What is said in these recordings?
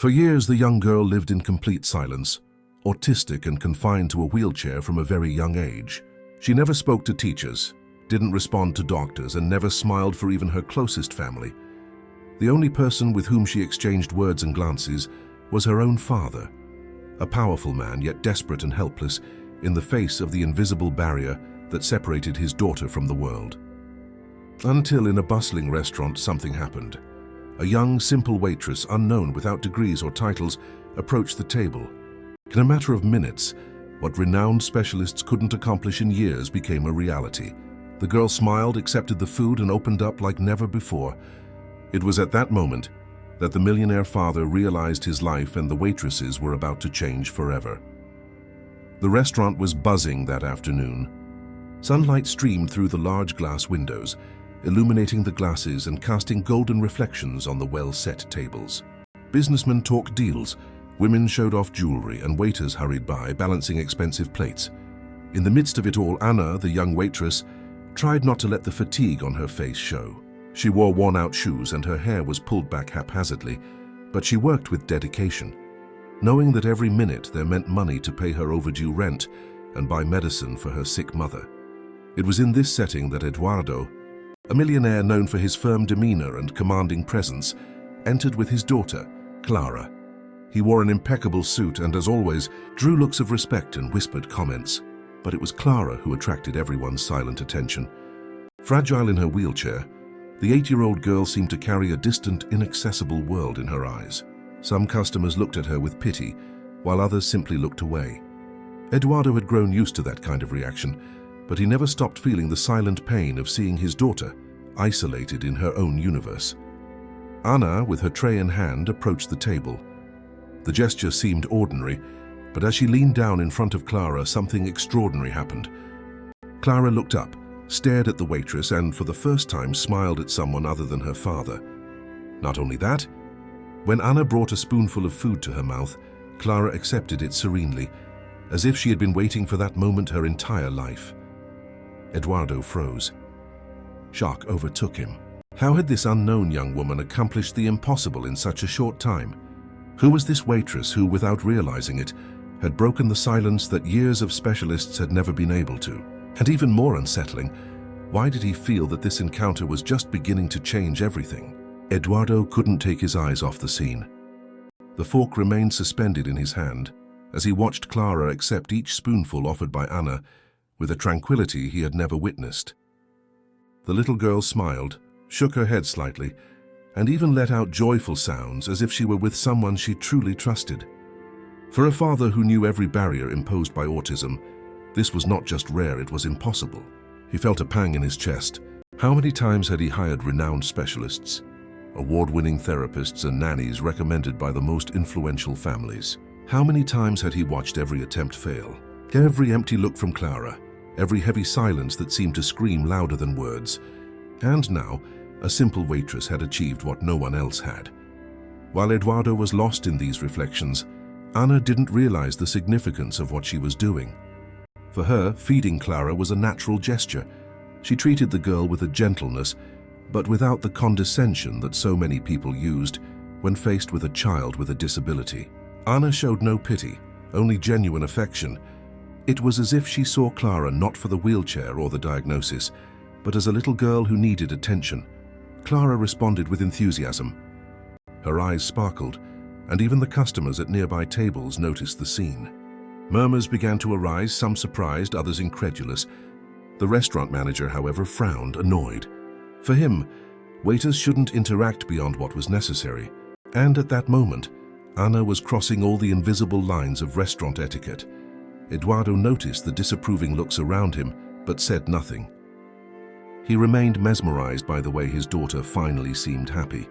For years, the young girl lived in complete silence, autistic and confined to a wheelchair from a very young age. She never spoke to teachers, didn't respond to doctors, and never smiled for even her closest family. The only person with whom she exchanged words and glances was her own father, a powerful man yet desperate and helpless in the face of the invisible barrier that separated his daughter from the world. Until in a bustling restaurant something happened. A young, simple waitress, unknown, without degrees or titles, approached the table. In a matter of minutes, what renowned specialists couldn't accomplish in years became a reality. The girl smiled, accepted the food, and opened up like never before. It was at that moment that the millionaire father realized his life and the waitresses were about to change forever. The restaurant was buzzing that afternoon. Sunlight streamed through the large glass windows, illuminating the glasses and casting golden reflections on the well-set tables. Businessmen talked deals, women showed off jewelry, and waiters hurried by, balancing expensive plates. In the midst of it all, Anna, the young waitress, tried not to let the fatigue on her face show. She wore worn-out shoes and her hair was pulled back haphazardly, but she worked with dedication, knowing that every minute there meant money to pay her overdue rent and buy medicine for her sick mother. It was in this setting that Eduardo, a millionaire known for his firm demeanor and commanding presence, entered with his daughter, Clara. He wore an impeccable suit and, as always, drew looks of respect and whispered comments. But it was Clara who attracted everyone's silent attention. Fragile in her wheelchair, the 8-year-old girl seemed to carry a distant, inaccessible world in her eyes. Some customers looked at her with pity, while others simply looked away. Eduardo had grown used to that kind of reaction, but he never stopped feeling the silent pain of seeing his daughter isolated in her own universe. Anna, with her tray in hand, approached the table. The gesture seemed ordinary, but as she leaned down in front of Clara, something extraordinary happened. Clara looked up, stared at the waitress, and for the first time smiled at someone other than her father. Not only that, when Anna brought a spoonful of food to her mouth, Clara accepted it serenely, as if she had been waiting for that moment her entire life. Eduardo froze. Shock overtook him. How had this unknown young woman accomplished the impossible in such a short time? Who was this waitress who, without realizing it, had broken the silence that years of specialists had never been able to? And even more unsettling, why did he feel that this encounter was just beginning to change everything? Eduardo couldn't take his eyes off the scene. The fork remained suspended in his hand as he watched Clara accept each spoonful offered by Anna with a tranquility he had never witnessed. The little girl smiled, shook her head slightly, and even let out joyful sounds as if she were with someone she truly trusted. For a father who knew every barrier imposed by autism, this was not just rare, it was impossible. He felt a pang in his chest. How many times had he hired renowned specialists, award-winning therapists and nannies recommended by the most influential families? How many times had he watched every attempt fail? Every empty look from Clara, every heavy silence that seemed to scream louder than words. And now, a simple waitress had achieved what no one else had. While Eduardo was lost in these reflections, Anna didn't realize the significance of what she was doing. For her, feeding Clara was a natural gesture. She treated the girl with a gentleness, but without the condescension that so many people used when faced with a child with a disability. Anna showed no pity, only genuine affection. It was as if she saw Clara not for the wheelchair or the diagnosis, but as a little girl who needed attention. Clara responded with enthusiasm. Her eyes sparkled, and even the customers at nearby tables noticed the scene. Murmurs began to arise, some surprised, others incredulous. The restaurant manager, however, frowned, annoyed. For him, waiters shouldn't interact beyond what was necessary. And at that moment, Anna was crossing all the invisible lines of restaurant etiquette. Eduardo noticed the disapproving looks around him, but said nothing. He remained mesmerized by the way his daughter finally seemed happy.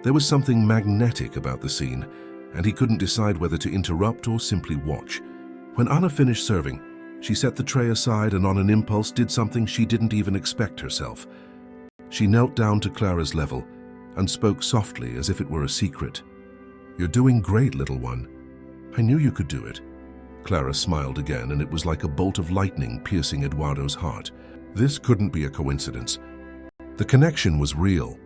There was something magnetic about the scene, and he couldn't decide whether to interrupt or simply watch. When Anna finished serving, she set the tray aside and on an impulse did something she didn't even expect herself. She knelt down to Clara's level and spoke softly as if it were a secret. "You're doing great, little one. I knew you could do it." Clara smiled again, and it was like a bolt of lightning piercing Eduardo's heart. This couldn't be a coincidence. The connection was real.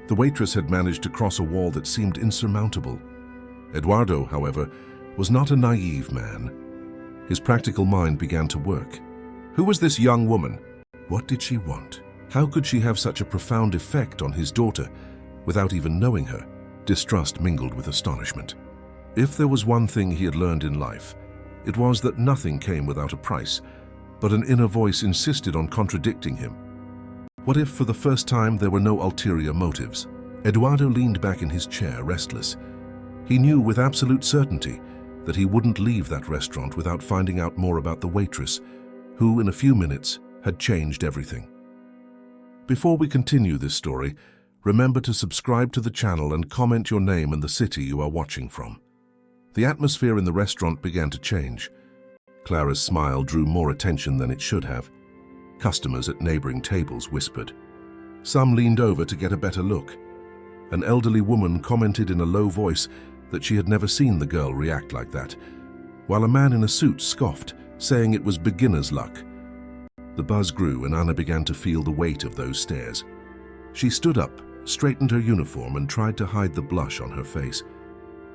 The waitress had managed to cross a wall that seemed insurmountable. Eduardo, however, was not a naive man. His practical mind began to work. Who was this young woman? What did she want? How could she have such a profound effect on his daughter without even knowing her? Distrust mingled with astonishment. If there was one thing he had learned in life, it was that nothing came without a price, but an inner voice insisted on contradicting him. What if, for the first time, there were no ulterior motives? Eduardo leaned back in his chair, restless. He knew with absolute certainty that he wouldn't leave that restaurant without finding out more about the waitress, who, in a few minutes, had changed everything. Before we continue this story, remember to subscribe to the channel and comment your name and the city you are watching from. The atmosphere in the restaurant began to change. Clara's smile drew more attention than it should have. Customers at neighboring tables whispered. Some leaned over to get a better look. An elderly woman commented in a low voice that she had never seen the girl react like that, while a man in a suit scoffed, saying it was beginner's luck. The buzz grew and Anna began to feel the weight of those stares. She stood up, straightened her uniform and tried to hide the blush on her face.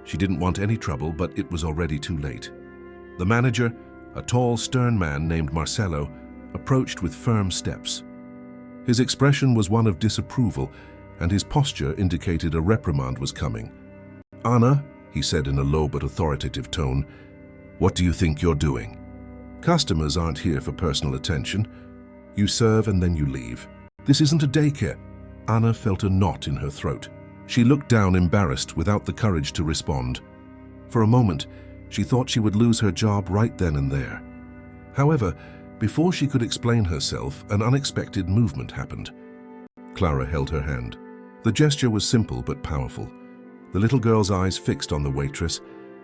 She didn't want any trouble, but it was already too late. The manager, a tall, stern man named Marcelo, approached with firm steps. His expression was one of disapproval, and his posture indicated a reprimand was coming. Anna, he said in a low but authoritative tone, what do you think you're doing? Customers aren't here for personal attention. You serve and then you leave. This isn't a daycare. Anna felt a knot in her throat. She looked down, embarrassed, without the courage to respond. For a moment, she thought she would lose her job right then and there. However, before she could explain herself, an unexpected movement happened. Clara held her hand. The gesture was simple but powerful. The little girl's eyes fixed on the waitress,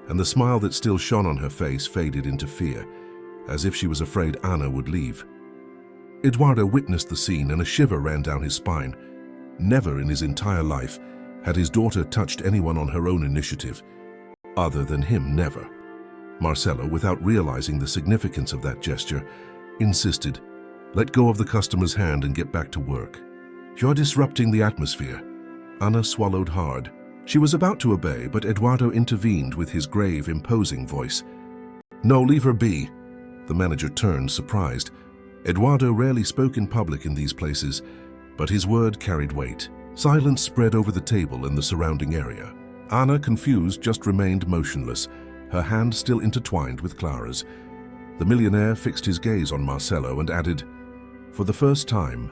and the smile that still shone on her face faded into fear, as if she was afraid Anna would leave. Eduardo witnessed the scene and a shiver ran down his spine. Never in his entire life had his daughter touched anyone on her own initiative. Other than him, never. Marcelo, without realizing the significance of that gesture, insisted, let go of the customer's hand and get back to work. You're disrupting the atmosphere. Anna swallowed hard. She was about to obey, but Eduardo intervened with his grave, imposing voice. No, leave her be. The manager turned, surprised. Eduardo rarely spoke in public in these places, but his word carried weight. Silence spread over the table and the surrounding area. Anna, confused, just remained motionless, her hand still intertwined with Clara's. The millionaire fixed his gaze on Marcelo and added, for the first time,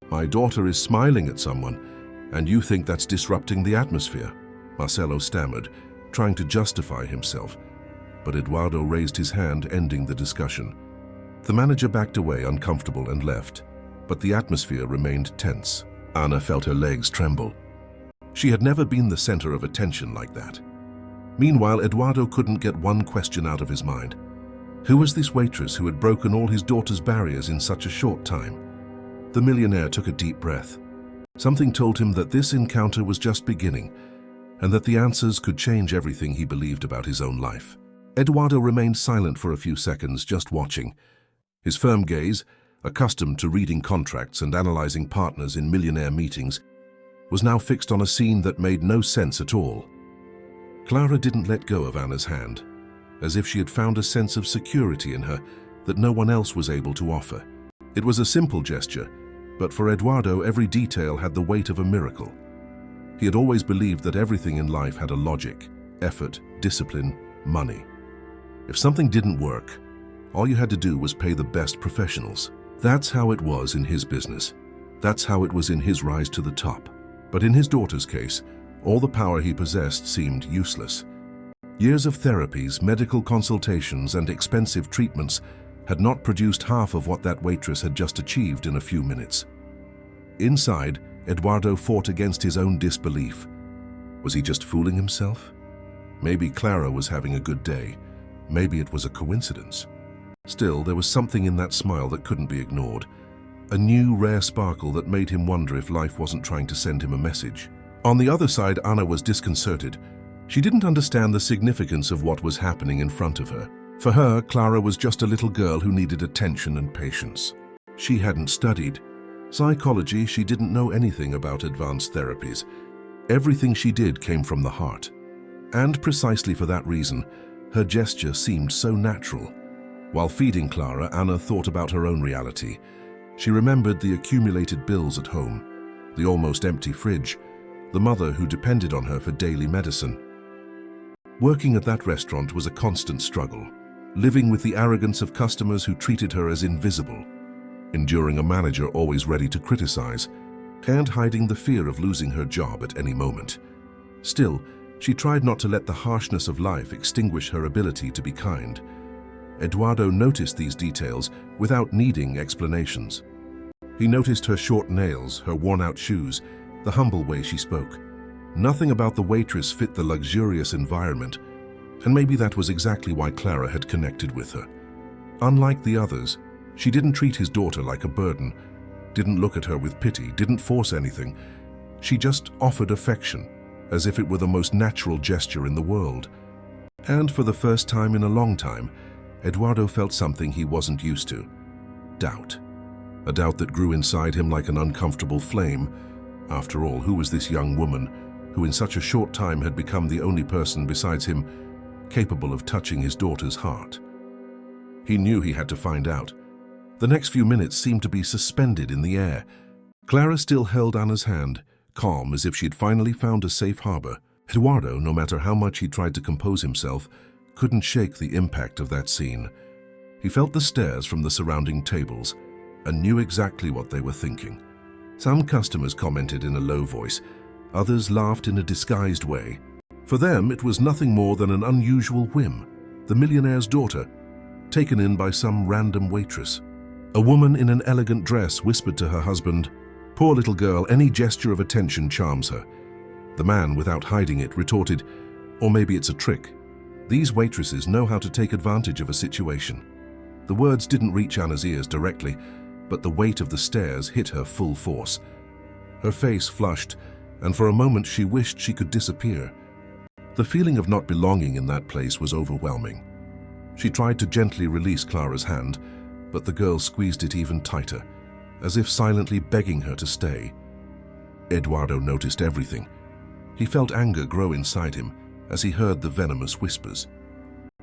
my daughter is smiling at someone, and you think that's disrupting the atmosphere? Marcelo stammered, trying to justify himself, but Eduardo raised his hand, ending the discussion. The manager backed away, uncomfortable, and left, but the atmosphere remained tense. Anna felt her legs tremble. She had never been the center of attention like that. Meanwhile, Eduardo couldn't get one question out of his mind. Who was this waitress who had broken all his daughter's barriers in such a short time? The millionaire took a deep breath. Something told him that this encounter was just beginning, and that the answers could change everything he believed about his own life. Eduardo remained silent for a few seconds, just watching. His firm gaze, accustomed to reading contracts and analyzing partners in millionaire meetings, was now fixed on a scene that made no sense at all. Clara didn't let go of Anna's hand, as if she had found a sense of security in her that no one else was able to offer. It was a simple gesture, but for Eduardo, every detail had the weight of a miracle. He had always believed that everything in life had a logic: effort, discipline, money. If something didn't work, all you had to do was pay the best professionals. That's how it was in his business. That's how it was in his rise to the top. But in his daughter's case, all the power he possessed seemed useless. Years of therapies, medical consultations, and expensive treatments had not produced half of what that waitress had just achieved in a few minutes. Inside, Eduardo fought against his own disbelief. Was he just fooling himself? Maybe Clara was having a good day. Maybe it was a coincidence. Still, there was something in that smile that couldn't be ignored. A new, rare sparkle that made him wonder if life wasn't trying to send him a message. On the other side, Anna was disconcerted. She didn't understand the significance of what was happening in front of her. For her, Clara was just a little girl who needed attention and patience. She hadn't studied psychology. She didn't know anything about advanced therapies. Everything she did came from the heart. And precisely for that reason, her gesture seemed so natural. While feeding Clara, Anna thought about her own reality. She remembered the accumulated bills at home, the almost empty fridge, the mother who depended on her for daily medicine. Working at that restaurant was a constant struggle, living with the arrogance of customers who treated her as invisible, enduring a manager always ready to criticize, and hiding the fear of losing her job at any moment. Still, she tried not to let the harshness of life extinguish her ability to be kind. Eduardo noticed these details without needing explanations. He noticed her short nails, her worn-out shoes, the humble way she spoke. Nothing about the waitress fit the luxurious environment, and maybe that was exactly why Clara had connected with her. Unlike the others, she didn't treat his daughter like a burden, didn't look at her with pity, didn't force anything. She just offered affection, as if it were the most natural gesture in the world. And for the first time in a long time, Eduardo felt something he wasn't used to. Doubt. A doubt that grew inside him like an uncomfortable flame. After all, who was this young woman who in such a short time had become the only person besides him capable of touching his daughter's heart? He knew he had to find out. The next few minutes seemed to be suspended in the air. Clara still held Anna's hand, calm as if she had finally found a safe harbor. Eduardo, no matter how much he tried to compose himself, couldn't shake the impact of that scene. He felt the stares from the surrounding tables and knew exactly what they were thinking. Some customers commented in a low voice, others laughed in a disguised way. For them, it was nothing more than an unusual whim, the millionaire's daughter, taken in by some random waitress. A woman in an elegant dress whispered to her husband, "Poor little girl, any gesture of attention charms her." The man, without hiding it, retorted, "Or maybe it's a trick. These waitresses know how to take advantage of a situation." The words didn't reach Anna's ears directly, but the weight of the stares hit her full force. Her face flushed, and for a moment she wished she could disappear. The feeling of not belonging in that place was overwhelming. She tried to gently release Clara's hand, but the girl squeezed it even tighter, as if silently begging her to stay. Eduardo noticed everything. He felt anger grow inside him as he heard the venomous whispers.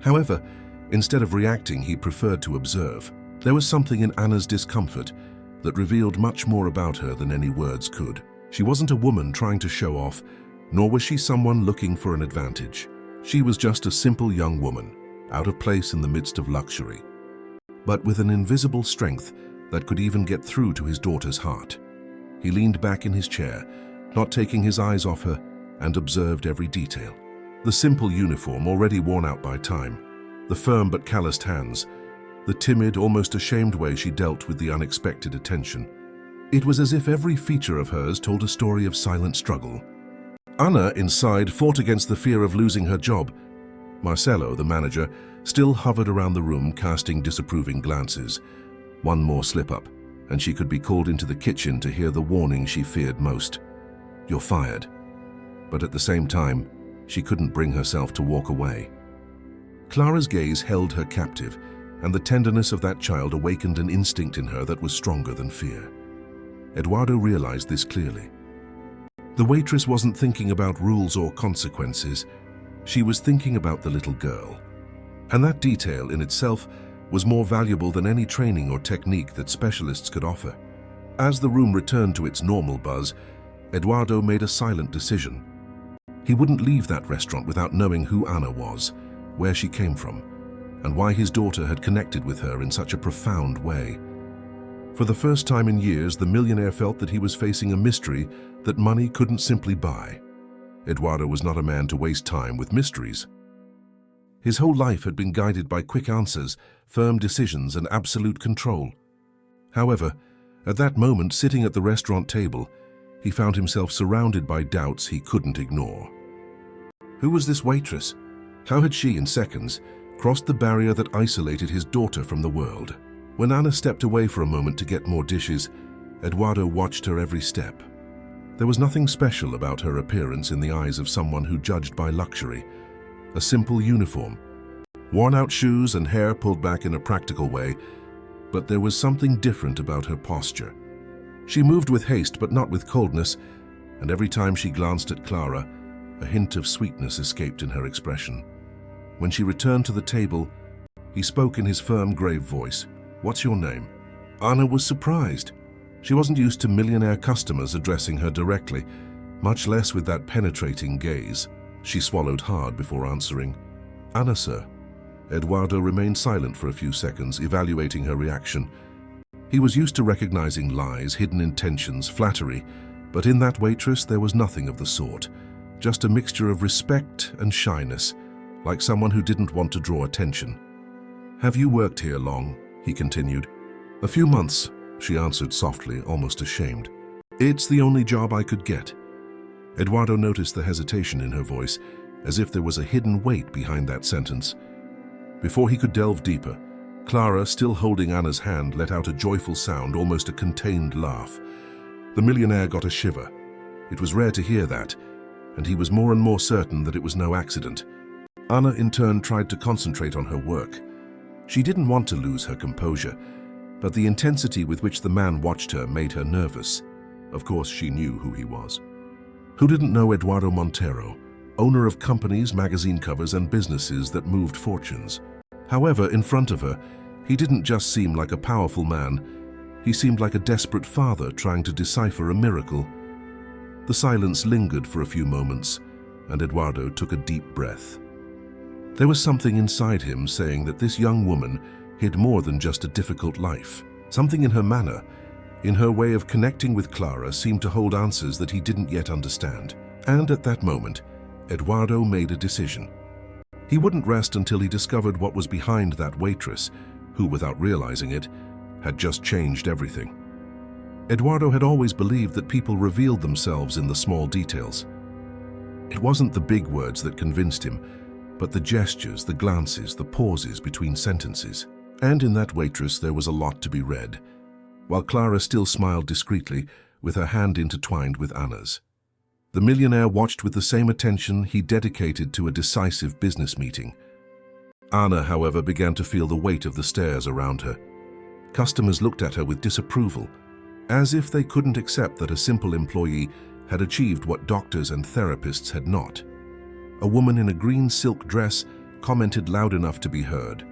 However, instead of reacting, he preferred to observe. There was something in Anna's discomfort that revealed much more about her than any words could. She wasn't a woman trying to show off, nor was she someone looking for an advantage. She was just a simple young woman, out of place in the midst of luxury, but with an invisible strength that could even get through to his daughter's heart. He leaned back in his chair, not taking his eyes off her, and observed every detail. The simple uniform, already worn out by time, the firm but calloused hands, the timid, almost ashamed way she dealt with the unexpected attention. It was as if every feature of hers told a story of silent struggle. Anna, inside, fought against the fear of losing her job. Marcelo, the manager, still hovered around the room, casting disapproving glances. One more slip-up, and she could be called into the kitchen to hear the warning she feared most. "You're fired." But at the same time, she couldn't bring herself to walk away. Clara's gaze held her captive, and the tenderness of that child awakened an instinct in her that was stronger than fear. Eduardo realized this clearly. The waitress wasn't thinking about rules or consequences. She was thinking about the little girl. And that detail in itself was more valuable than any training or technique that specialists could offer. As the room returned to its normal buzz, Eduardo made a silent decision. He wouldn't leave that restaurant without knowing who Anna was, where she came from, and why his daughter had connected with her in such a profound way. For the first time in years, the millionaire felt that he was facing a mystery that money couldn't simply buy. Eduardo was not a man to waste time with mysteries. His whole life had been guided by quick answers, firm decisions, and absolute control. However, at that moment, sitting at the restaurant table, he found himself surrounded by doubts he couldn't ignore. Who was this waitress? How had she, in seconds, crossed the barrier that isolated his daughter from the world? When Anna stepped away for a moment to get more dishes, Eduardo watched her every step. There was nothing special about her appearance in the eyes of someone who judged by luxury. A simple uniform, worn-out shoes and hair pulled back in a practical way, but there was something different about her posture. She moved with haste but not with coldness, and every time she glanced at Clara, A hint of sweetness escaped in her expression. When she returned to the table, he spoke in his firm, grave voice. "What's your name?" Anna was surprised. She wasn't used to Millionaire customers addressing her directly, much less with that penetrating gaze. She swallowed hard before answering. "Anna, sir." Eduardo remained silent for a few seconds, evaluating her reaction. He was used to recognizing lies, hidden intentions, flattery, but in that waitress there was nothing of the sort, just a mixture of respect and shyness, like someone who didn't want to draw attention. "Have you worked here long?" he continued. "A few months," she answered softly, almost ashamed. "It's the only job I could get." Eduardo noticed the hesitation in her voice, as if there was a hidden weight behind that sentence. Before he could delve deeper, Clara, still holding Anna's hand, let out a joyful sound, almost a contained laugh. The millionaire got a shiver. It was rare to hear that, and he was more and more certain that it was no accident. Anna, in turn, tried to concentrate on her work. She didn't want to lose her composure, but the intensity with which the man watched her made her nervous. Of course, she knew who he was. Who didn't know Eduardo Montero, owner of companies, magazine covers, and businesses that moved fortunes? However, in front of her, he didn't just seem like a powerful man. He seemed like a desperate father trying to decipher a miracle. The silence lingered for a few moments, and Eduardo took a deep breath. There was something inside him saying that this young woman hid more than just a difficult life. Something in her manner, in her way of connecting with Clara, seemed to hold answers that he didn't yet understand. And at that moment, Eduardo made a decision. He wouldn't rest until he discovered what was behind that waitress, who, without realizing it, had just changed everything. Eduardo had always believed that people revealed themselves in the small details. It wasn't the big words that convinced him, but the gestures, the glances, the pauses between sentences. And in that waitress there was a lot to be read, while Clara still smiled discreetly, with her hand intertwined with Anna's. The millionaire watched with the same attention he dedicated to a decisive business meeting. Anna, however, began to feel the weight of the stares around her. Customers looked at her with disapproval, as if they couldn't accept that a simple employee had achieved what doctors and therapists had not. A woman in a green silk dress commented loud enough to be heard.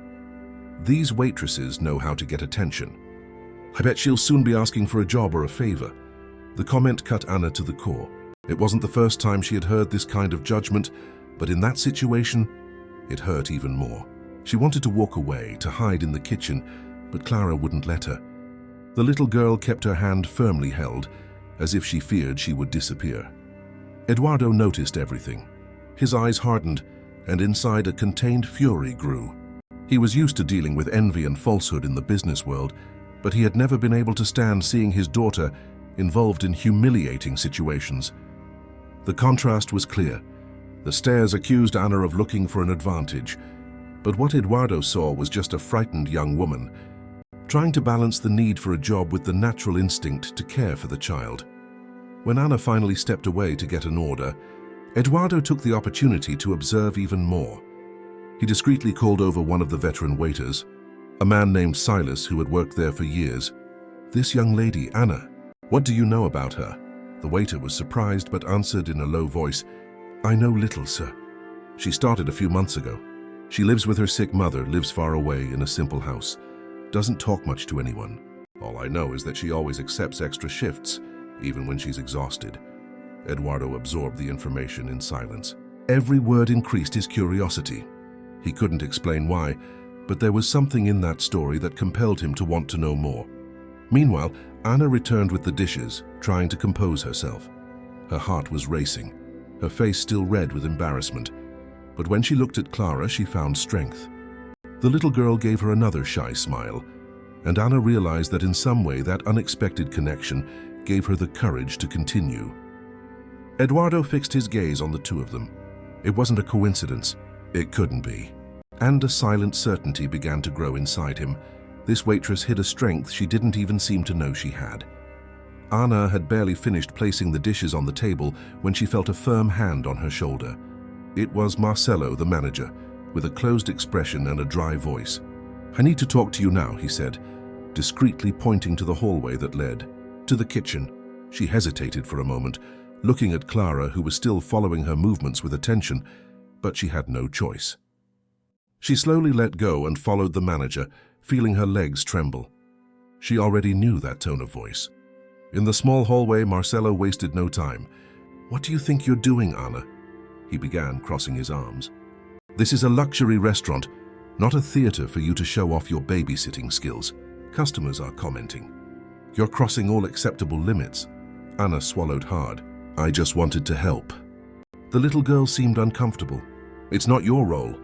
"These waitresses know how to get attention. I bet she'll soon be asking for a job or a favor." The comment cut Anna to the core. It wasn't the first time she had heard this kind of judgment, but in that situation, it hurt even more. She wanted to walk away, to hide in the kitchen, but Clara wouldn't let her. The little girl kept her hand firmly held, as if she feared she would disappear. Eduardo noticed everything. His eyes hardened, and inside a contained fury grew. He was used to dealing with envy and falsehood in the business world, but he had never been able to stand seeing his daughter involved in humiliating situations. The contrast was clear. The stares accused Anna of looking for an advantage, but what Eduardo saw was just a frightened young woman, trying to balance the need for a job with the natural instinct to care for the child. When Anna finally stepped away to get an order, Eduardo took the opportunity to observe even more. He discreetly called over one of the veteran waiters, a man named Silas who had worked there for years. "This young lady, Anna, what do you know about her?" The waiter was surprised but answered in a low voice, "I know little, sir. She started a few months ago. She lives with her sick mother, lives far away in a simple house, doesn't talk much to anyone. All I know is that she always accepts extra shifts, even when she's exhausted." Eduardo absorbed the information in silence. Every word increased his curiosity. He couldn't explain why, but there was something in that story that compelled him to want to know more. Meanwhile, Anna returned with the dishes, trying to compose herself. Her heart was racing, her face still red with embarrassment. But when she looked at Clara, she found strength. The little girl gave her another shy smile, and Anna realized that in some way that unexpected connection gave her the courage to continue. Eduardo fixed his gaze on the two of them. It wasn't a coincidence. It couldn't be. And a silent certainty began to grow inside him. This waitress hid a strength she didn't even seem to know she had. Anna had barely finished placing the dishes on the table when she felt a firm hand on her shoulder. It was Marcelo, the manager, with a closed expression and a dry voice. "I need to talk to you now," he said, discreetly pointing to the hallway that led to the kitchen. She hesitated for a moment, looking at Clara, who was still following her movements with attention, but she had no choice. She slowly let go and followed the manager, feeling her legs tremble. She already knew that tone of voice. In the small hallway, Marcelo wasted no time. "What do you think you're doing, Anna?" he began, crossing his arms. "This is a luxury restaurant, not a theater for you to show off your babysitting skills. Customers are commenting. You're crossing all acceptable limits." Anna swallowed hard. "I just wanted to help." The little girl seemed uncomfortable. "It's not your role,"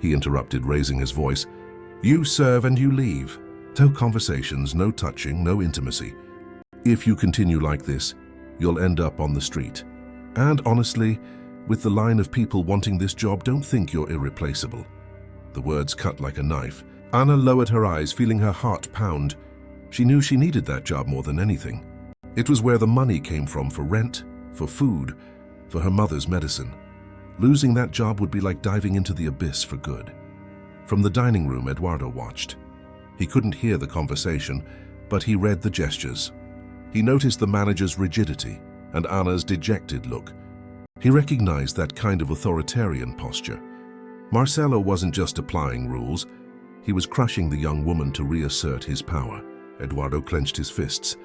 he interrupted, raising his voice. "You serve and you leave. No conversations, no touching, no intimacy. If you continue like this, you'll end up on the street. And honestly, with the line of people wanting this job, don't think you're irreplaceable." The words cut like a knife. Anna lowered her eyes, feeling her heart pound. She knew she needed that job more than anything. It was where the money came from for rent, for food, for her mother's medicine. Losing that job would be like diving into the abyss for good. From the dining room, Eduardo watched. He couldn't hear the conversation, but he read the gestures. He noticed the manager's rigidity and Anna's dejected look. He recognized that kind of authoritarian posture. Marcelo wasn't just applying rules, he was crushing the young woman to reassert his power. Eduardo clenched his fists.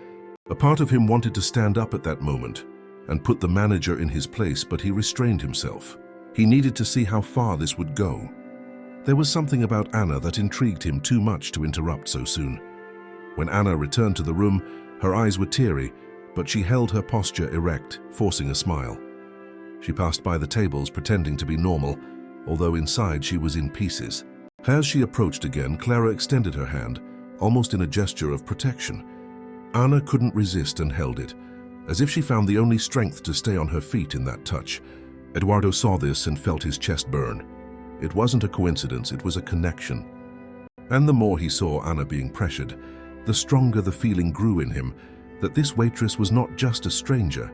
A part of him wanted to stand up at that moment and put the manager in his place, but he restrained himself. He needed to see how far this would go. There was something about Anna that intrigued him too much to interrupt so soon. When Anna returned to the room, her eyes were teary, but she held her posture erect, forcing a smile. She passed by the tables, pretending to be normal, although inside she was in pieces. As she approached again, Clara extended her hand, almost in a gesture of protection. Anna couldn't resist and held it, as if she found the only strength to stay on her feet in that touch. Eduardo saw this and felt his chest burn. It wasn't a coincidence, it was a connection. And the more he saw Anna being pressured, the stronger the feeling grew in him that this waitress was not just a stranger,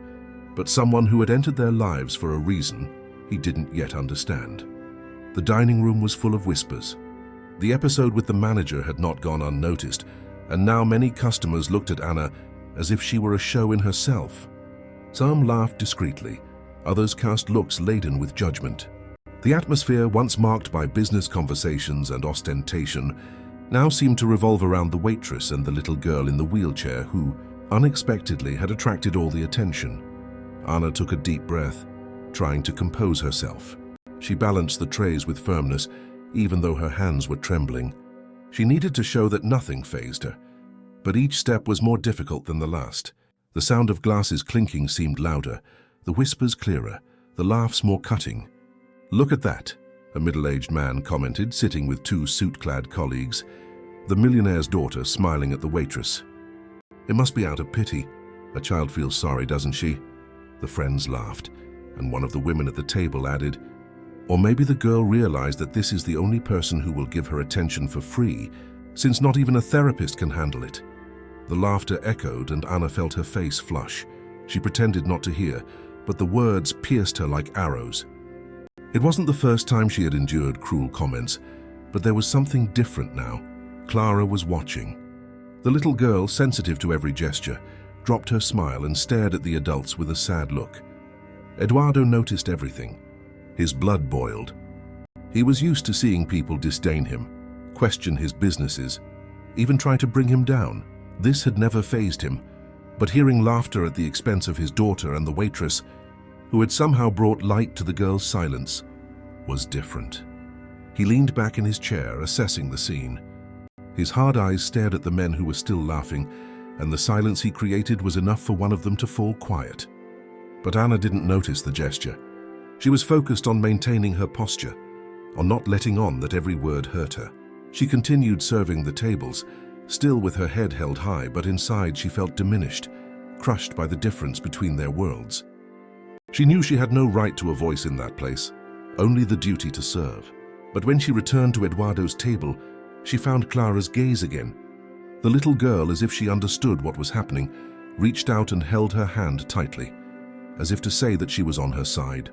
but someone who had entered their lives for a reason he didn't yet understand. The dining room was full of whispers. The episode with the manager had not gone unnoticed, and now many customers looked at Anna as if she were a show in herself. Some laughed discreetly, others cast looks laden with judgment. The atmosphere, once marked by business conversations and ostentation, now seemed to revolve around the waitress and the little girl in the wheelchair who, unexpectedly, had attracted all the attention. Anna took a deep breath, trying to compose herself. She balanced the trays with firmness, even though her hands were trembling. She needed to show that nothing fazed her, but each step was more difficult than the last. The sound of glasses clinking seemed louder, the whispers clearer, the laughs more cutting. "Look at that," a middle-aged man commented, sitting with two suit-clad colleagues, the millionaire's daughter smiling at the waitress. "It must be out of pity. A child feels sorry, doesn't she?" The friends laughed, and one of the women at the table added, "Or maybe the girl realized that this is the only person who will give her attention for free, since not even a therapist can handle it." The laughter echoed, and Anna felt her face flush. She pretended not to hear, but the words pierced her like arrows. It wasn't the first time she had endured cruel comments, but there was something different now. Clara was watching. The little girl, sensitive to every gesture, dropped her smile and stared at the adults with a sad look. Eduardo noticed everything. His blood boiled. He was used to seeing people disdain him, question his businesses, even try to bring him down. This had never fazed him, but hearing laughter at the expense of his daughter and the waitress, who had somehow brought light to the girl's silence, was different. He leaned back in his chair, assessing the scene. His hard eyes stared at the men who were still laughing, and the silence he created was enough for one of them to fall quiet. But Anna didn't notice the gesture. She was focused on maintaining her posture, on not letting on that every word hurt her. She continued serving the tables, still with her head held high, but inside she felt diminished, crushed by the difference between their worlds. She knew she had no right to a voice in that place, only the duty to serve. But when she returned to Eduardo's table, she found Clara's gaze again. The little girl, as if she understood what was happening, reached out and held her hand tightly, as if to say that she was on her side.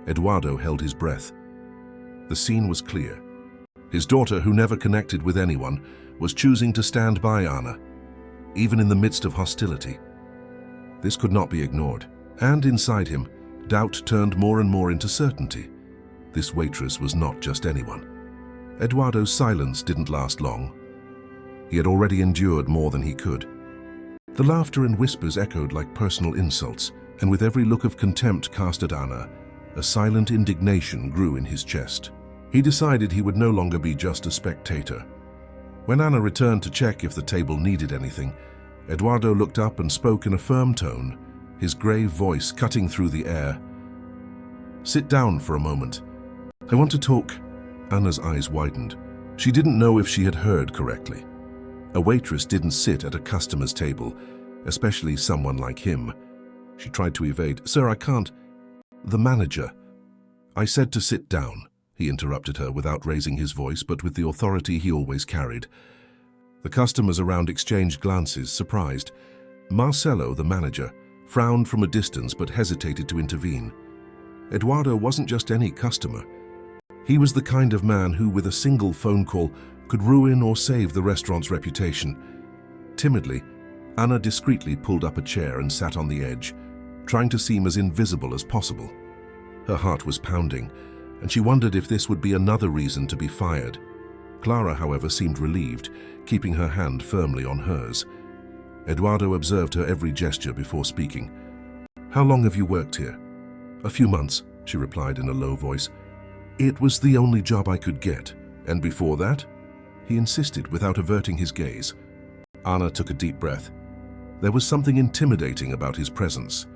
Eduardo held his breath. The scene was clear. His daughter, who never connected with anyone, was choosing to stand by Anna, even in the midst of hostility. This could not be ignored. And inside him, doubt turned more and more into certainty. This waitress was not just anyone. Eduardo's silence didn't last long. He had already endured more than he could. The laughter and whispers echoed like personal insults, and with every look of contempt cast at Anna, a silent indignation grew in his chest. He decided he would no longer be just a spectator. When Anna returned to check if the table needed anything, Eduardo looked up and spoke in a firm tone, his grave voice cutting through the air. "Sit down for a moment. I want to talk." Anna's eyes widened. She didn't know if she had heard correctly. A waitress didn't sit at a customer's table, especially someone like him. She tried to evade. "Sir, I can't." "The manager." "I said to sit down," he interrupted her without raising his voice, but with the authority he always carried. The customers around exchanged glances, surprised. Marcelo, the manager, frowned from a distance but hesitated to intervene. Eduardo wasn't just any customer. He was the kind of man who, with a single phone call, could ruin or save the restaurant's reputation. Timidly, Anna discreetly pulled up a chair and sat on the edge, trying to seem as invisible as possible. Her heart was pounding, and she wondered if this would be another reason to be fired. Clara, however, seemed relieved, keeping her hand firmly on hers. Eduardo observed her every gesture before speaking. "How long have you worked here?" "A few months," she replied in a low voice. "It was the only job I could get. And before that?" He insisted without averting his gaze. Anna took a deep breath. There was something intimidating about his presence.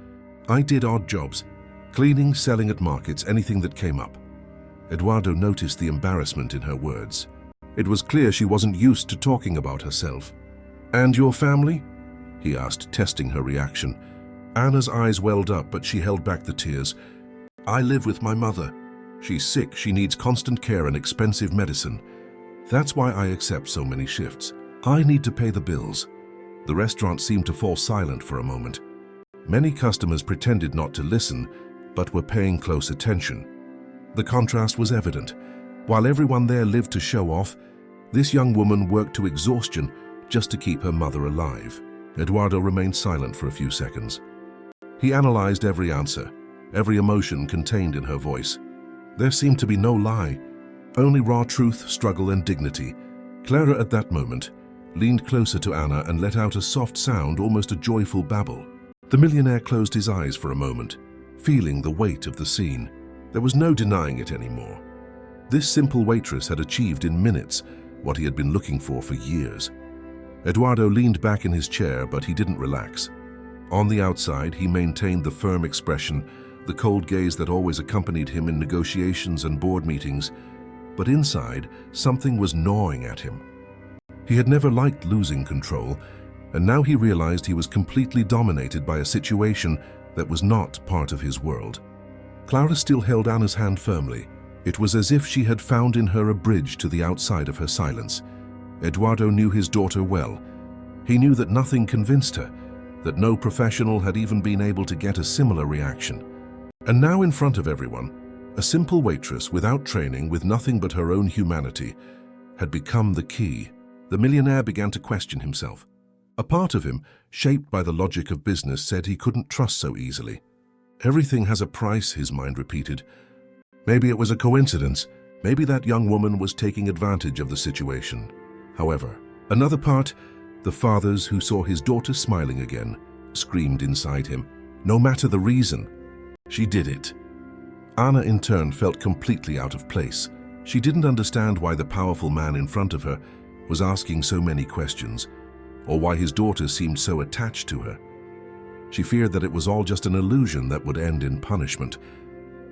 "I did odd jobs. Cleaning, selling at markets, anything that came up." Eduardo noticed the embarrassment in her words. It was clear she wasn't used to talking about herself. "And your family?" he asked, testing her reaction. Anna's eyes welled up, but she held back the tears. "I live with my mother. She's sick, she needs constant care and expensive medicine. That's why I accept so many shifts. I need to pay the bills." The restaurant seemed to fall silent for a moment. Many customers pretended not to listen, but were paying close attention. The contrast was evident. While everyone there lived to show off, this young woman worked to exhaustion just to keep her mother alive. Eduardo remained silent for a few seconds. He analyzed every answer, every emotion contained in her voice. There seemed to be no lie, only raw truth, struggle, and dignity. Clara, at that moment, leaned closer to Anna and let out a soft sound, almost a joyful babble. The millionaire closed his eyes for a moment, feeling the weight of the scene. There was no denying it anymore. This simple waitress had achieved in minutes what he had been looking for years. Eduardo leaned back in his chair, but he didn't relax. On the outside, he maintained the firm expression, the cold gaze that always accompanied him in negotiations and board meetings. But inside, something was gnawing at him. He had never liked losing control, and now he realized he was completely dominated by a situation that was not part of his world. Clara still held Anna's hand firmly. It was as if she had found in her a bridge to the outside of her silence. Eduardo knew his daughter well. He knew that nothing convinced her, that no professional had even been able to get a similar reaction. And now in front of everyone, a simple waitress without training, with nothing but her own humanity, had become the key. The millionaire began to question himself. A part of him, shaped by the logic of business, said he couldn't trust so easily. Everything has a price, his mind repeated. Maybe it was a coincidence. Maybe that young woman was taking advantage of the situation. However, another part, the father's who saw his daughter smiling again, screamed inside him. No matter the reason, she did it. Anna, in turn, felt completely out of place. She didn't understand why the powerful man in front of her was asking so many questions, or why his daughter seemed so attached to her. She feared that it was all just an illusion that would end in punishment.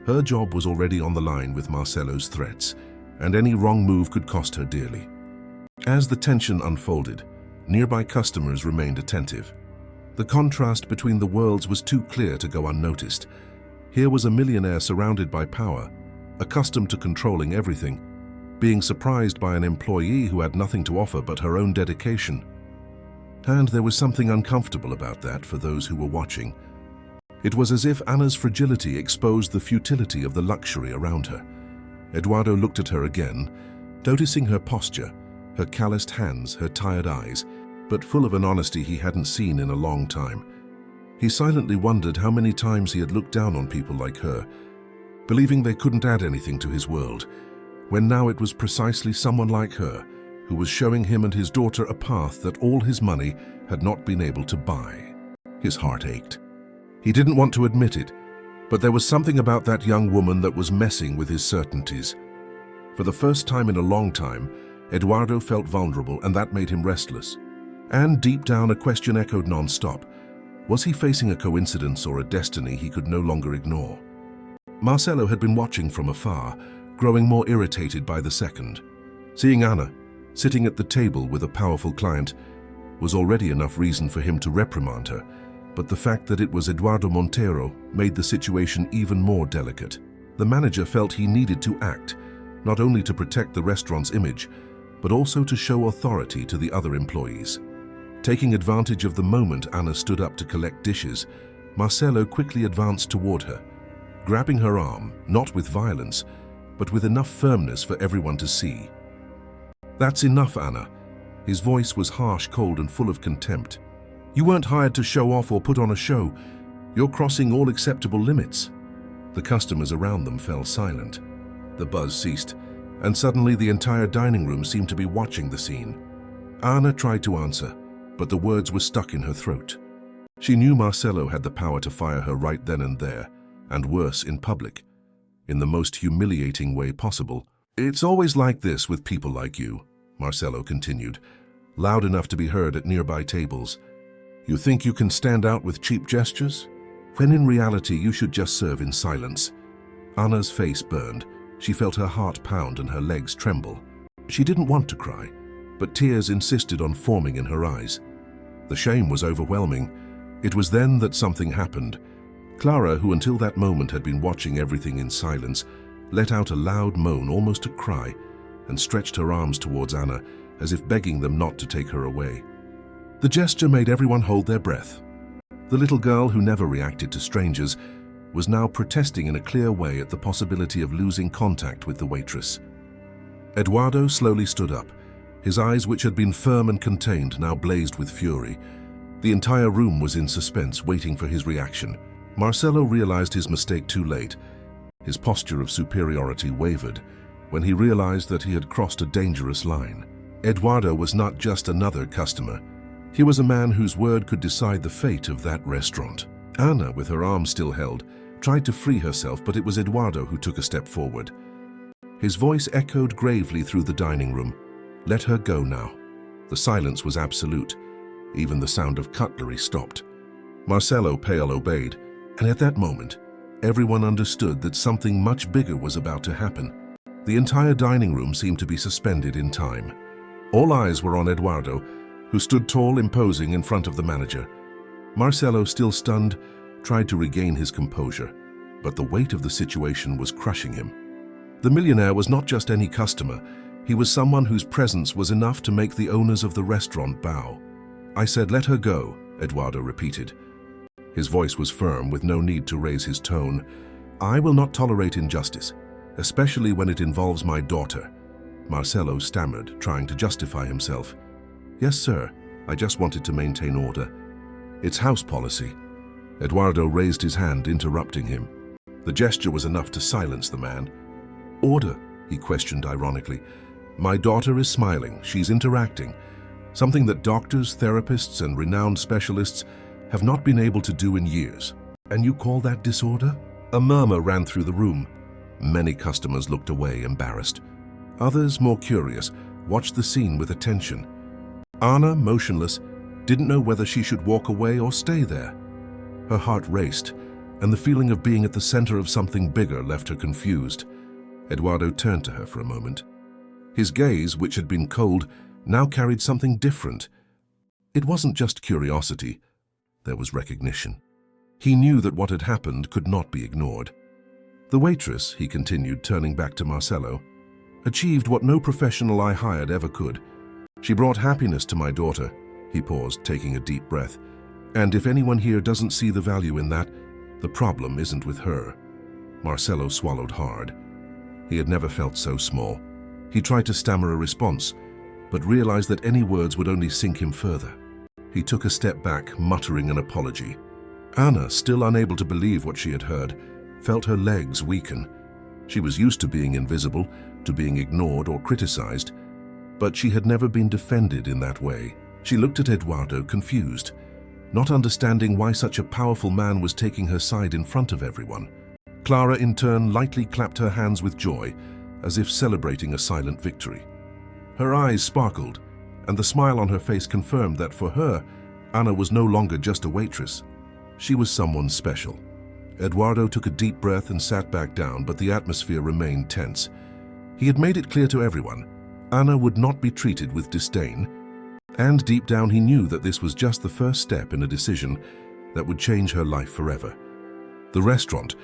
Her job was already on the line with Marcelo's threats, and any wrong move could cost her dearly. As the tension unfolded, nearby customers remained attentive. The contrast between the worlds was too clear to go unnoticed. Here was a millionaire surrounded by power, accustomed to controlling everything, being surprised by an employee who had nothing to offer but her own dedication. And there was something uncomfortable about that for those who were watching. It was as if Anna's fragility exposed the futility of the luxury around her. Eduardo looked at her again, noticing her posture, her calloused hands, her tired eyes, but full of an honesty he hadn't seen in a long time. He silently wondered how many times he had looked down on people like her, believing they couldn't add anything to his world, when now it was precisely someone like her who was showing him and his daughter a path that all his money had not been able to buy. His heart ached. He didn't want to admit it, but there was something about that young woman that was messing with his certainties. For the first time in a long time, Eduardo felt vulnerable, and that made him restless. And deep down, a question echoed non-stop. Was he facing a coincidence or a destiny he could no longer ignore? Marcelo had been watching from afar, growing more irritated by the second. Seeing Anna, sitting at the table with a powerful client, was already enough reason for him to reprimand her, but the fact that it was Eduardo Montero made the situation even more delicate. The manager felt he needed to act, not only to protect the restaurant's image, but also to show authority to the other employees. Taking advantage of the moment Anna stood up to collect dishes, Marcelo quickly advanced toward her, grabbing her arm, not with violence, but with enough firmness for everyone to see. "That's enough, Anna." His voice was harsh, cold, and full of contempt. "You weren't hired to show off or put on a show. You're crossing all acceptable limits." The customers around them fell silent. The buzz ceased, and suddenly the entire dining room seemed to be watching the scene. Anna tried to answer, but the words were stuck in her throat. She knew Marcelo had the power to fire her right then and there, and worse, in public, in the most humiliating way possible. "It's always like this with people like you," Marcelo continued, loud enough to be heard at nearby tables. "You think you can stand out with cheap gestures? When in reality you should just serve in silence." Anna's face burned. She felt her heart pound and her legs tremble. She didn't want to cry, but tears insisted on forming in her eyes. The shame was overwhelming. It was then that something happened. Clara, who until that moment had been watching everything in silence, let out a loud moan, almost a cry, and stretched her arms towards Anna, as if begging them not to take her away. The gesture made everyone hold their breath. The little girl, who never reacted to strangers, was now protesting in a clear way at the possibility of losing contact with the waitress. Eduardo slowly stood up. His eyes, which had been firm and contained, now blazed with fury. The entire room was in suspense, waiting for his reaction. Marcelo realized his mistake too late. His posture of superiority wavered when he realized that he had crossed a dangerous line. Eduardo was not just another customer. He was a man whose word could decide the fate of that restaurant. Anna, with her arm still held, tried to free herself, but it was Eduardo who took a step forward. His voice echoed gravely through the dining room. "Let her go now." The silence was absolute. Even the sound of cutlery stopped. Marcelo, pale, obeyed, and at that moment, everyone understood that something much bigger was about to happen. The entire dining room seemed to be suspended in time. All eyes were on Eduardo, who stood tall, imposing in front of the manager. Marcelo, still stunned, tried to regain his composure, but the weight of the situation was crushing him. The millionaire was not just any customer. He was someone whose presence was enough to make the owners of the restaurant bow. "I said let her go," Eduardo repeated. His voice was firm, with no need to raise his tone. "I will not tolerate injustice, especially when it involves my daughter." Marcelo stammered, trying to justify himself. "Yes, sir. I just wanted to maintain order. It's house policy." Eduardo raised his hand, interrupting him. The gesture was enough to silence the man. "Order?" he questioned ironically. "My daughter is smiling. She's interacting. Something that doctors, therapists, and renowned specialists have not been able to do in years. And you call that disorder?" A murmur ran through the room. Many customers looked away, embarrassed. Others, more curious, watched the scene with attention. Anna, motionless, didn't know whether she should walk away or stay there. Her heart raced, and the feeling of being at the center of something bigger left her confused. Eduardo turned to her for a moment. His gaze, which had been cold, now carried something different. It wasn't just curiosity. There was recognition. He knew that what had happened could not be ignored. "The waitress," he continued, turning back to Marcelo, "achieved what no professional I hired ever could. She brought happiness to my daughter." He paused, taking a deep breath. "And if anyone here doesn't see the value in that, the problem isn't with her." Marcelo swallowed hard. He had never felt so small. He tried to stammer a response, but realized that any words would only sink him further. He took a step back, muttering an apology. Anna, still unable to believe what she had heard, felt her legs weaken. She was used to being invisible, to being ignored or criticized, but she had never been defended in that way. She looked at Eduardo, confused, not understanding why such a powerful man was taking her side in front of everyone. Clara, in turn, lightly clapped her hands with joy, as if celebrating a silent victory. Her eyes sparkled, and the smile on her face confirmed that for her, Anna was no longer just a waitress. She was someone special. Eduardo took a deep breath and sat back down, but the atmosphere remained tense. He had made it clear to everyone, Anna would not be treated with disdain, and deep down he knew that this was just the first step in a decision that would change her life forever. The restaurant,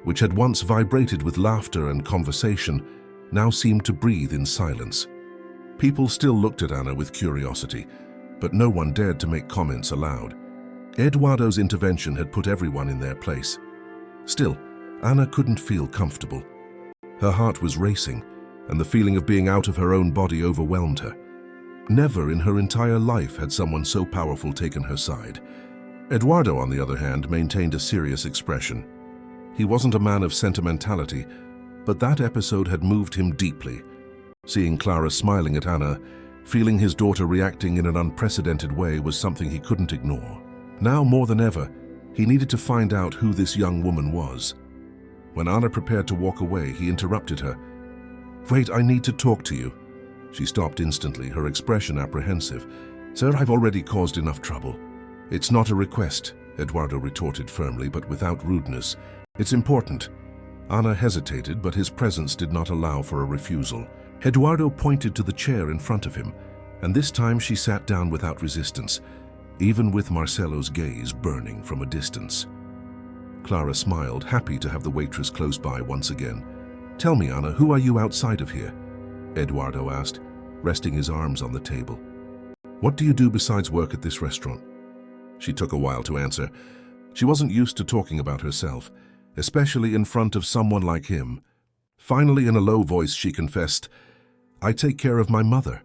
which had once vibrated with laughter and conversation, now seemed to breathe in silence. People still looked at Anna with curiosity, but no one dared to make comments aloud. Eduardo's intervention had put everyone in their place. Still, Anna couldn't feel comfortable. Her heart was racing, and the feeling of being out of her own body overwhelmed her. Never in her entire life had someone so powerful taken her side. Eduardo, on the other hand, maintained a serious expression. He wasn't a man of sentimentality, but that episode had moved him deeply. Seeing Clara smiling at Anna, feeling his daughter reacting in an unprecedented way was something he couldn't ignore. Now more than ever, he needed to find out who this young woman was. When Anna prepared to walk away, he interrupted her. "Wait, I need to talk to you." She stopped instantly, her expression apprehensive. "Sir, I've already caused enough trouble." "It's not a request," Eduardo retorted firmly, but without rudeness. "It's important." Anna hesitated, but his presence did not allow for a refusal. Eduardo pointed to the chair in front of him, and this time she sat down without resistance, even with Marcelo's gaze burning from a distance. Clara smiled, happy to have the waitress close by once again. "Tell me, Anna, who are you outside of here?" Eduardo asked, resting his arms on the table. "What do you do besides work at this restaurant?" She took a while to answer. She wasn't used to talking about herself, especially in front of someone like him. Finally, in a low voice, she confessed, "I take care of my mother.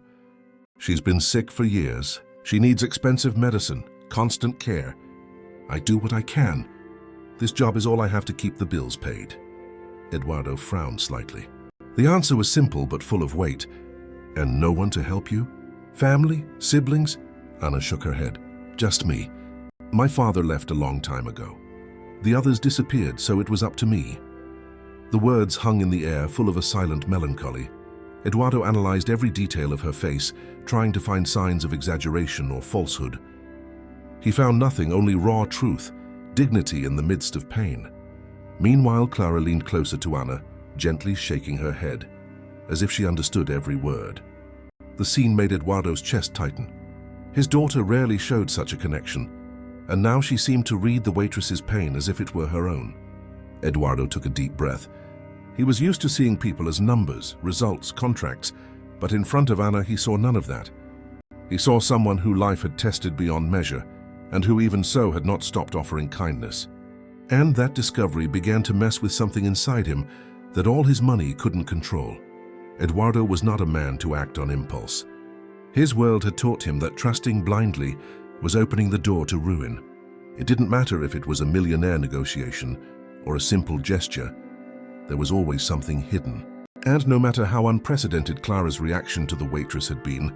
She's been sick for years. She needs expensive medicine, constant care. I do what I can. This job is all I have to keep the bills paid." Eduardo frowned slightly. The answer was simple but full of weight. "And no one to help you? Family? Siblings?" Anna shook her head. "Just me. My father left a long time ago. The others disappeared, so it was up to me." The words hung in the air, full of a silent melancholy. Eduardo analyzed every detail of her face, trying to find signs of exaggeration or falsehood. He found nothing, only raw truth, dignity in the midst of pain. Meanwhile, Clara leaned closer to Anna, gently shaking her head, as if she understood every word. The scene made Eduardo's chest tighten. His daughter rarely showed such a connection, and now she seemed to read the waitress's pain as if it were her own. Eduardo took a deep breath. He was used to seeing people as numbers, results, contracts, but in front of Anna he saw none of that. He saw someone who life had tested beyond measure, and who even so had not stopped offering kindness. And that discovery began to mess with something inside him that all his money couldn't control. Eduardo was not a man to act on impulse. His world had taught him that trusting blindly was opening the door to ruin. It didn't matter if it was a millionaire negotiation or a simple gesture. There was always something hidden. And no matter how unprecedented Clara's reaction to the waitress had been,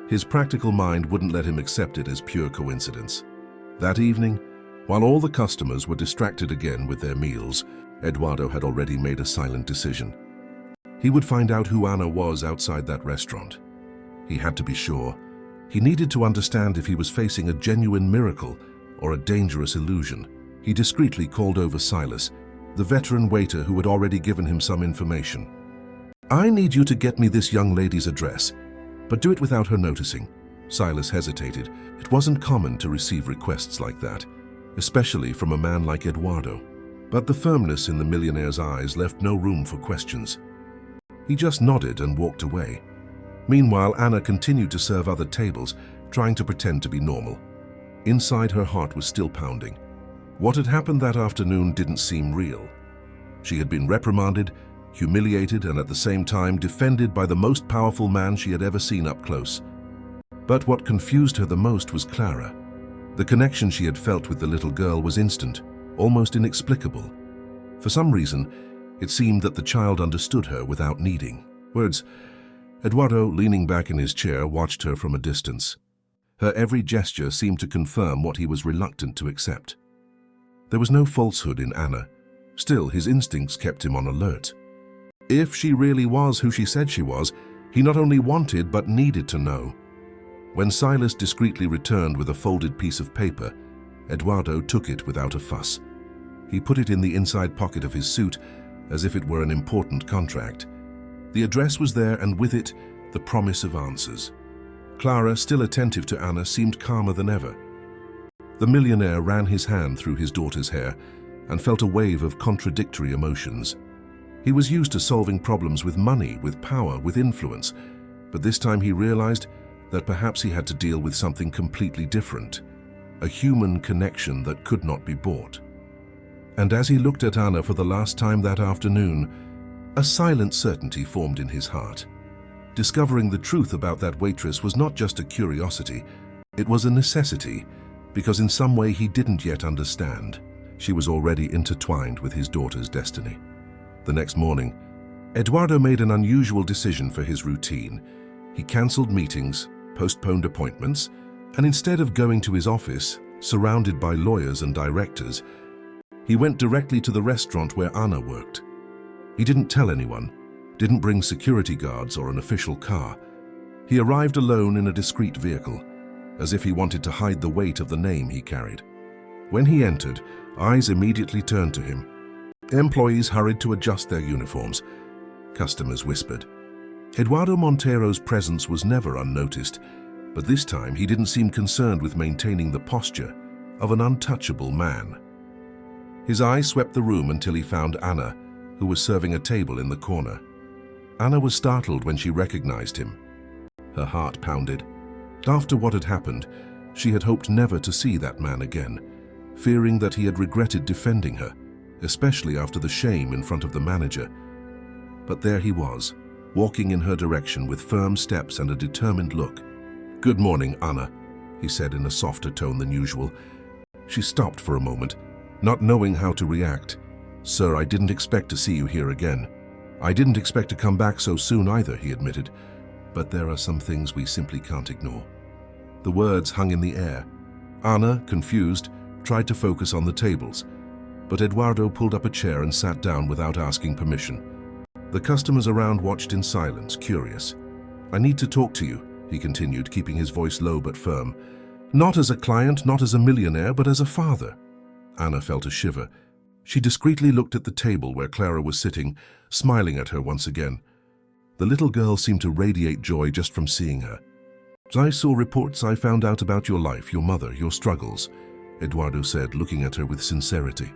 his practical mind wouldn't let him accept it as pure coincidence. That evening, while all the customers were distracted again with their meals, Eduardo had already made a silent decision. He would find out who Anna was outside that restaurant. He had to be sure. He needed to understand if he was facing a genuine miracle or a dangerous illusion. He discreetly called over Silas, the veteran waiter who had already given him some information. "I need you to get me this young lady's address, but do it without her noticing." Silas hesitated. It wasn't common to receive requests like that, especially from a man like Eduardo. But the firmness in the millionaire's eyes left no room for questions. He just nodded and walked away. Meanwhile, Anna continued to serve other tables, trying to pretend to be normal. Inside, her heart was still pounding. What had happened that afternoon didn't seem real. She had been reprimanded, humiliated, and at the same time defended by the most powerful man she had ever seen up close. But what confused her the most was Clara. The connection she had felt with the little girl was instant, almost inexplicable. For some reason, it seemed that the child understood her without needing words. Eduardo, leaning back in his chair, watched her from a distance. Her every gesture seemed to confirm what he was reluctant to accept. There was no falsehood in Anna. Still, his instincts kept him on alert. If she really was who she said she was, he not only wanted but needed to know. When Silas discreetly returned with a folded piece of paper, Eduardo took it without a fuss. He put it in the inside pocket of his suit as if it were an important contract. The address was there, and with it, the promise of answers. Clara, still attentive to Anna, seemed calmer than ever. The millionaire ran his hand through his daughter's hair and felt a wave of contradictory emotions. He was used to solving problems with money, with power, with influence, but this time he realized that perhaps he had to deal with something completely different, a human connection that could not be bought. And as he looked at Anna for the last time that afternoon, a silent certainty formed in his heart. Discovering the truth about that waitress was not just a curiosity, it was a necessity, because in some way he didn't yet understand. She was already intertwined with his daughter's destiny. The next morning, Eduardo made an unusual decision for his routine. He cancelled meetings, postponed appointments, and instead of going to his office, surrounded by lawyers and directors, he went directly to the restaurant where Anna worked. He didn't tell anyone, didn't bring security guards or an official car. He arrived alone in a discreet vehicle, as if he wanted to hide the weight of the name he carried. When he entered, eyes immediately turned to him. Employees hurried to adjust their uniforms. Customers whispered. Eduardo Montero's presence was never unnoticed, but this time he didn't seem concerned with maintaining the posture of an untouchable man. His eyes swept the room until he found Anna, who was serving a table in the corner. Anna was startled when she recognized him. Her heart pounded. After what had happened, she had hoped never to see that man again, fearing that he had regretted defending her, especially after the shame in front of the manager. But there he was, walking in her direction with firm steps and a determined look. "Good morning, Anna," he said in a softer tone than usual. She stopped for a moment, not knowing how to react. "Sir, I didn't expect to see you here again." "I didn't expect to come back so soon either," he admitted. "But there are some things we simply can't ignore." The words hung in the air. Anna, confused, tried to focus on the tables, but Eduardo pulled up a chair and sat down without asking permission. The customers around watched in silence, curious. "I need to talk to you," he continued, keeping his voice low but firm. "Not as a client, not as a millionaire, but as a father." Anna felt a shiver. She discreetly looked at the table where Clara was sitting, smiling at her once again. The little girl seemed to radiate joy just from seeing her. "I saw reports. I found out about your life, your mother, your struggles," Eduardo said, looking at her with sincerity.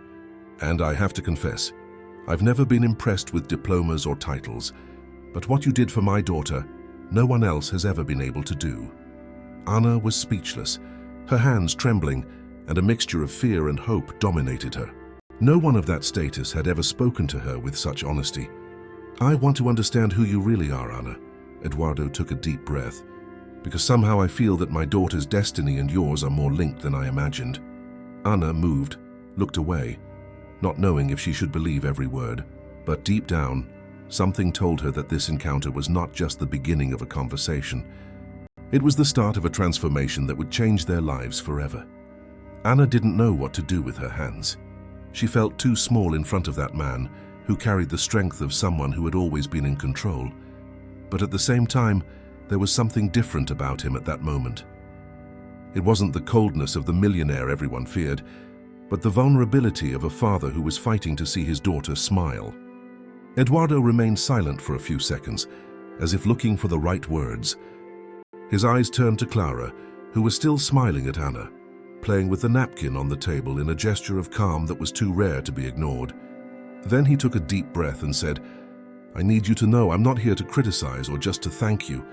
"And I have to confess, I've never been impressed with diplomas or titles, but what you did for my daughter, no one else has ever been able to do." Anna was speechless, her hands trembling, and a mixture of fear and hope dominated her. No one of that status had ever spoken to her with such honesty. "I want to understand who you really are, Anna." Eduardo took a deep breath. "Because somehow I feel that my daughter's destiny and yours are more linked than I imagined." Anna moved, looked away, not knowing if she should believe every word. But deep down, something told her that this encounter was not just the beginning of a conversation. It was the start of a transformation that would change their lives forever. Anna didn't know what to do with her hands. She felt too small in front of that man, who carried the strength of someone who had always been in control. But at the same time, there was something different about him at that moment. It wasn't the coldness of the millionaire everyone feared, but the vulnerability of a father who was fighting to see his daughter smile. Eduardo remained silent for a few seconds, as if looking for the right words. His eyes turned to Clara, who was still smiling at Anna, playing with the napkin on the table in a gesture of calm that was too rare to be ignored. Then he took a deep breath and said, "I need you to know I'm not here to criticize or just to thank you.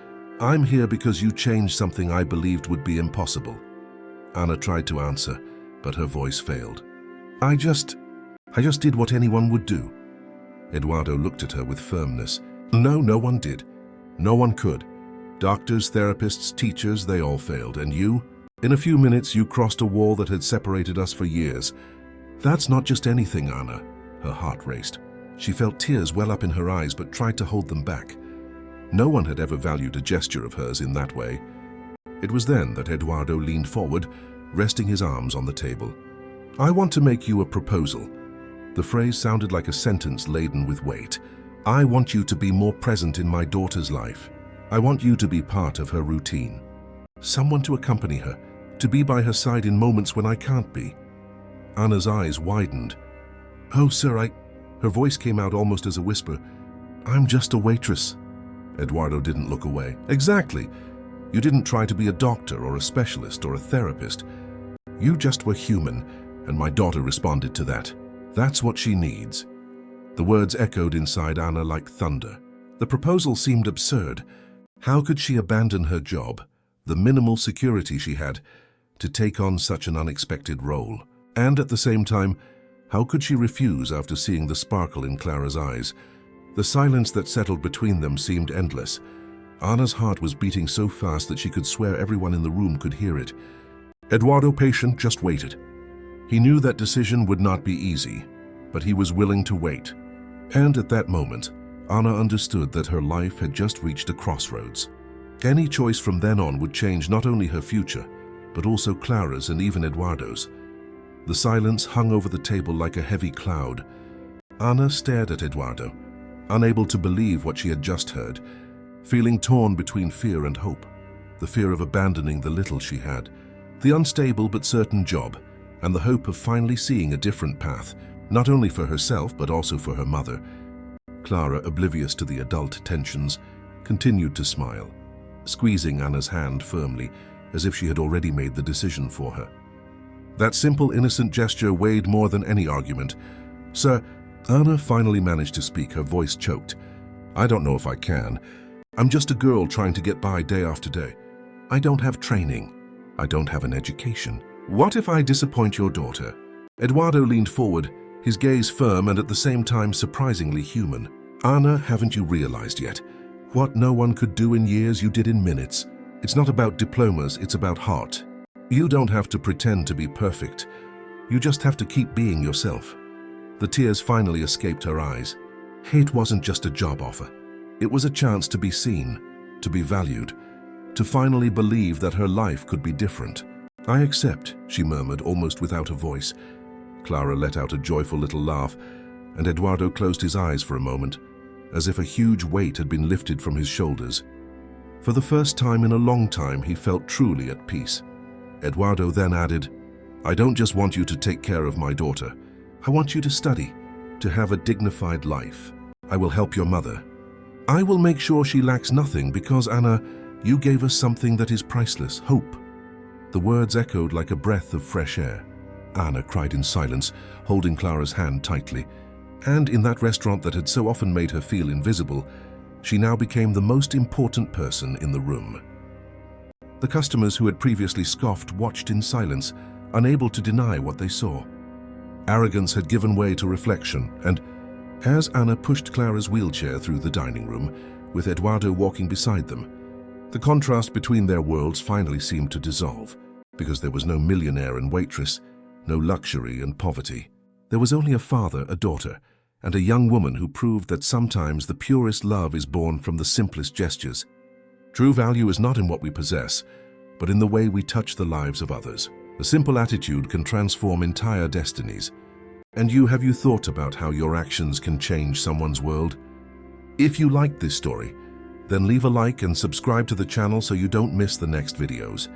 I'm here because you changed something I believed would be impossible." Anna tried to answer, but her voice failed. I just did what anyone would do." Eduardo looked at her with firmness. "No, no one did. No one could. Doctors, therapists, teachers, they all failed. And you? In a few minutes, you crossed a wall that had separated us for years. That's not just anything, Anna. Her heart raced. She felt tears well up in her eyes but tried to hold them back. No one had ever valued a gesture of hers in that way. It was then that Eduardo leaned forward, resting his arms on the table. I want to make you a proposal. The phrase sounded like a sentence laden with weight. I want you to be more present in my daughter's life. I want you to be part of her routine. Someone to accompany her, to be by her side in moments when I can't be. Anna's eyes widened. Oh, sir, Her voice came out almost as a whisper. I'm just a waitress. Eduardo didn't look away. Exactly. You didn't try to be a doctor or a specialist or a therapist. You just were human, and my daughter responded to that. That's what she needs. The words echoed inside Anna like thunder. The proposal seemed absurd. How could she abandon her job, the minimal security she had, to take on such an unexpected role? And at the same time, how could she refuse after seeing the sparkle in Clara's eyes? The silence that settled between them seemed endless. Anna's heart was beating so fast that she could swear everyone in the room could hear it. Eduardo, patient, just waited. He knew that decision would not be easy, but he was willing to wait. And at that moment, Anna understood that her life had just reached a crossroads. Any choice from then on would change not only her future, but also Clara's and even Eduardo's. The silence hung over the table like a heavy cloud. Anna stared at Eduardo, unable to believe what she had just heard, feeling torn between fear and hope. The fear of abandoning the little she had, the unstable but certain job, and the hope of finally seeing a different path, not only for herself but also for her mother. Clara, oblivious to the adult tensions, continued to smile, squeezing Anna's hand firmly, as if she had already made the decision for her. That simple, innocent gesture weighed more than any argument. Sir, Anna finally managed to speak, her voice choked. I don't know if I can. I'm just a girl trying to get by day after day. I don't have training. I don't have an education. What if I disappoint your daughter? Eduardo leaned forward, his gaze firm and at the same time surprisingly human. Anna, haven't you realized yet? What no one could do in years, you did in minutes. It's not about diplomas, it's about heart. You don't have to pretend to be perfect. You just have to keep being yourself. The tears finally escaped her eyes. It wasn't just a job offer. It was a chance to be seen, to be valued, to finally believe that her life could be different. I accept, she murmured, almost without a voice. Clara let out a joyful little laugh, and Eduardo closed his eyes for a moment, as if a huge weight had been lifted from his shoulders. For the first time in a long time, he felt truly at peace. Eduardo then added, I don't just want you to take care of my daughter. I want you to study, to have a dignified life. I will help your mother. I will make sure she lacks nothing because, Anna, you gave us something that is priceless, hope. The words echoed like a breath of fresh air. Anna cried in silence, holding Clara's hand tightly. And in that restaurant that had so often made her feel invisible, she now became the most important person in the room. The customers who had previously scoffed watched in silence, unable to deny what they saw. Arrogance had given way to reflection, and as Anna pushed Clara's wheelchair through the dining room, with Eduardo walking beside them, the contrast between their worlds finally seemed to dissolve, because there was no millionaire and waitress, no luxury and poverty. There was only a father, a daughter, and a young woman who proved that sometimes the purest love is born from the simplest gestures. True value is not in what we possess, but in the way we touch the lives of others. A simple attitude can transform entire destinies. And have you thought about how your actions can change someone's world? If you liked this story, then leave a like and subscribe to the channel so you don't miss the next videos.